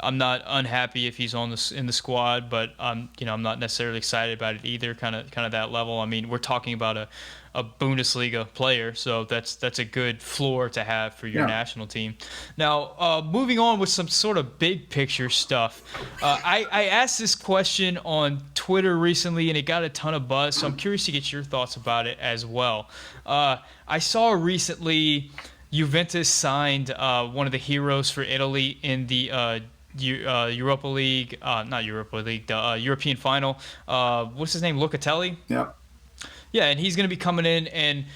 I'm not unhappy if he's on in the squad, but I'm not necessarily excited about it either. Kind of that level. I mean, we're talking about a Bundesliga player, so that's a good floor to have for your Yeah. national team. Now, moving on with some sort of big picture stuff. I asked this question on Twitter recently, and it got a ton of buzz. So I'm curious to get your thoughts about it as well. I saw recently Juventus signed one of the heroes for Italy in the Europa League, not Europa League, the European final. What's his name? Locatelli? Yeah. Yeah, and he's going to be coming in and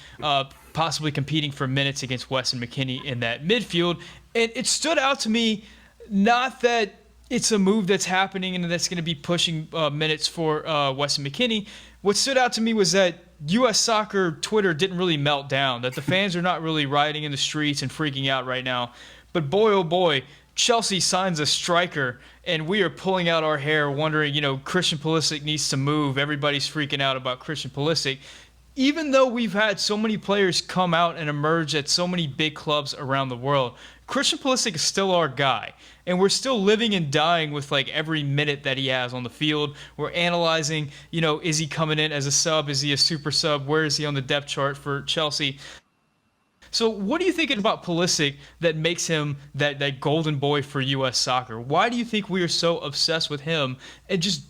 possibly competing for minutes against Weston McKennie in that midfield. And it stood out to me, not that it's a move that's happening and that's going to be pushing minutes for Weston McKennie. What stood out to me was that U.S. soccer Twitter didn't really melt down, that the fans are not really rioting in the streets and freaking out right now. But boy, oh boy, Chelsea signs a striker, and we are pulling out our hair wondering, Christian Pulisic needs to move. Everybody's freaking out about Christian Pulisic. Even though we've had so many players come out and emerge at so many big clubs around the world, Christian Pulisic is still our guy. And we're still living and dying with like every minute that he has on the field. We're analyzing, is he coming in as a sub? Is he a super sub? Where is he on the depth chart for Chelsea? So what do you think about Pulisic that makes him that golden boy for U.S. soccer? Why do you think we are so obsessed with him and just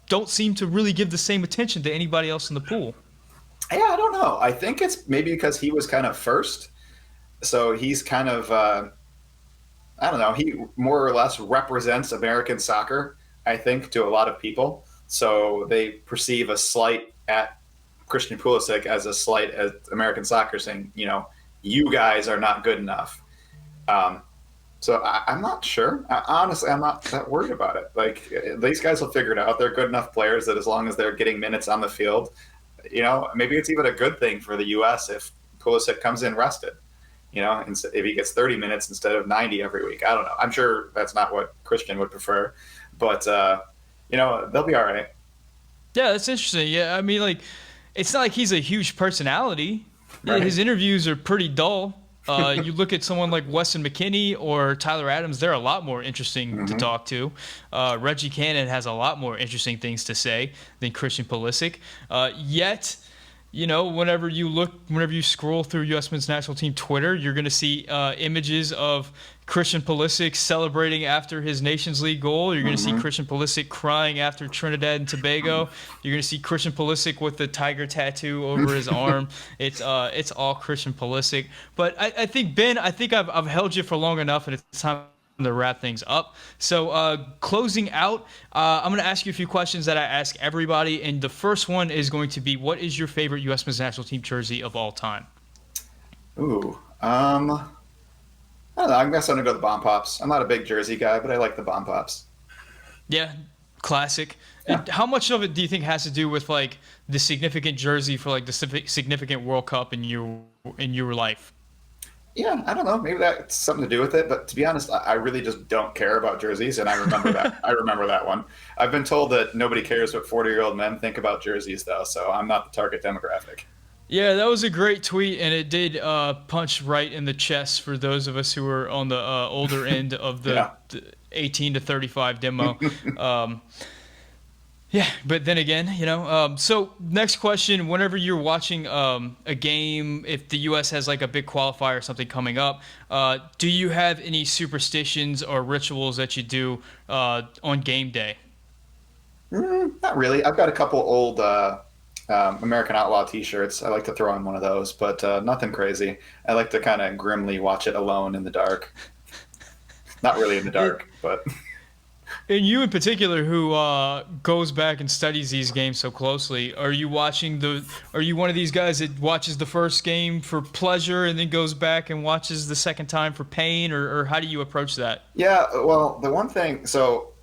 don't seem to really give the same attention to anybody else in the pool? Yeah, I don't know. I think it's maybe because he was kind of first. So he's kind of, I don't know, he more or less represents American soccer, I think, to a lot of people. So they perceive a slight at Christian Pulisic as a slight at American soccer, saying, you guys are not good enough. So I'm not sure. Honestly, I'm not that worried about it. Like these guys will figure it out. They're good enough players that as long as they're getting minutes on the field, maybe it's even a good thing for the U.S. if Pulisic comes in rested. If he gets 30 minutes instead of 90 every week. I don't know. I'm sure that's not what Christian would prefer, but they'll be all right. Yeah, that's interesting. Yeah, I mean, like, it's not like he's a huge personality. Right. His interviews are pretty dull. You look at someone like Weston McKennie or Tyler Adams, they're a lot more interesting to talk to. Reggie Cannon has a lot more interesting things to say than Christian Pulisic. Yet, whenever you scroll through U.S. men's national team Twitter, you're going to see images of Christian Pulisic celebrating after his Nations League goal. You're going to see Christian Pulisic crying after Trinidad and Tobago. You're going to see Christian Pulisic with the tiger tattoo over his arm. It's all Christian Pulisic. But I think, Ben, I've held you for long enough, and it's time to wrap things up. So closing out, I'm going to ask you a few questions that I ask everybody, and the first one is going to be, what is your favorite U.S. men's national team jersey of all time? Ooh, I don't know. I guess I'm going to go the Bomb Pops. I'm not a big jersey guy, but I like the Bomb Pops. Yeah, classic. Yeah. And how much of it do you think has to do with like the significant jersey for like the significant World Cup in your life? Yeah, I don't know. Maybe that's something to do with it. But to be honest, I really just don't care about jerseys, and I remember that. I remember that one. I've been told that nobody cares what 40-year-old men think about jerseys, though, so I'm not the target demographic. Yeah, that was a great tweet, and it did punch right in the chest for those of us who are on the older end of the 18 to 35 demo. Yeah, but then again, so next question, whenever you're watching a game, if the U.S. has like a big qualifier or something coming up, do you have any superstitions or rituals that you do on game day? Not really. I've got a couple old American Outlaw t-shirts. I like to throw on one of those, but nothing crazy. I like to kind of grimly watch it alone in the dark. Not really in the dark, but... And you in particular, who goes back and studies these games so closely, are you one of these guys that watches the first game for pleasure and then goes back and watches the second time for pain, or how do you approach that? Yeah, well, the one thing, so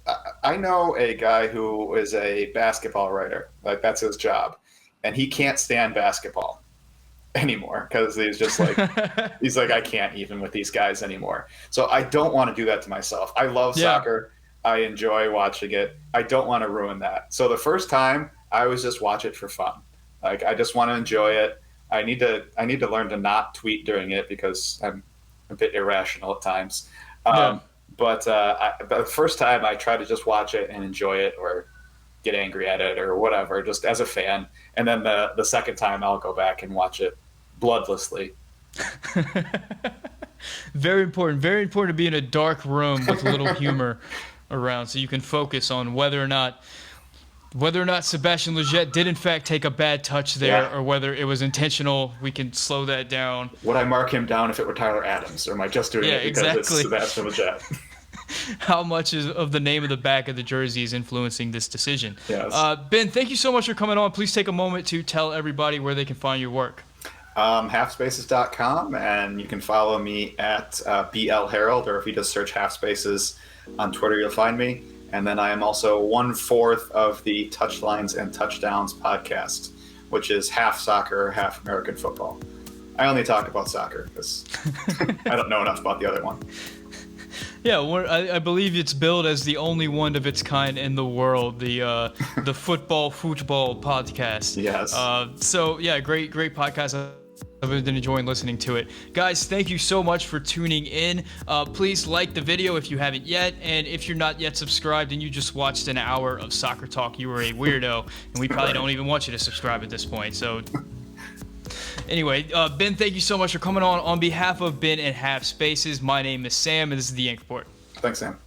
I know a guy who is a basketball writer. Like, that's his job. And he can't stand basketball anymore because he's like, I can't even with these guys anymore. So I don't want to do that to myself. I love soccer. I enjoy watching it. I don't want to ruin that. So the first time, I always just watch it for fun. Like, I just want to enjoy it. I need to learn to not tweet during it because I'm a bit irrational at times. But the first time, I try to just watch it and enjoy it, or get angry at it or whatever, just as a fan. And then the second time, I'll go back and watch it bloodlessly. Very important. Very important to be in a dark room with a little humor around, so you can focus on whether or not Sebastian Lletget did in fact take a bad touch there, or whether it was intentional. We can slow that down. Would I mark him down if it were Tyler Adams, or am I just doing it because it's Sebastian Lletget? How much of the name of the back of the jersey is influencing this decision? Yes. Ben, thank you so much for coming on. Please take a moment to tell everybody where they can find your work. HalfSpaces.com, and you can follow me at BL Herald, or if you just search HalfSpaces on Twitter, you'll find me. And then I am also 1/4 of the Touchlines and Touchdowns podcast, which is half soccer, half American football. I only talk about soccer because I don't know enough about the other one. Yeah, I believe it's billed as the only one of its kind in the world, the football podcast. Yes. So yeah, great podcast. I've been enjoying listening to it. Guys, thank you so much for tuning in. Please like the video if you haven't yet, and if you're not yet subscribed and you just watched an hour of soccer talk, you were a weirdo, and we probably don't even want you to subscribe at this point. So anyway, Ben, thank you so much for coming on. On behalf of Ben and HalfSpaces, my name is Sam, and this is the Ink Report. Thanks, Sam.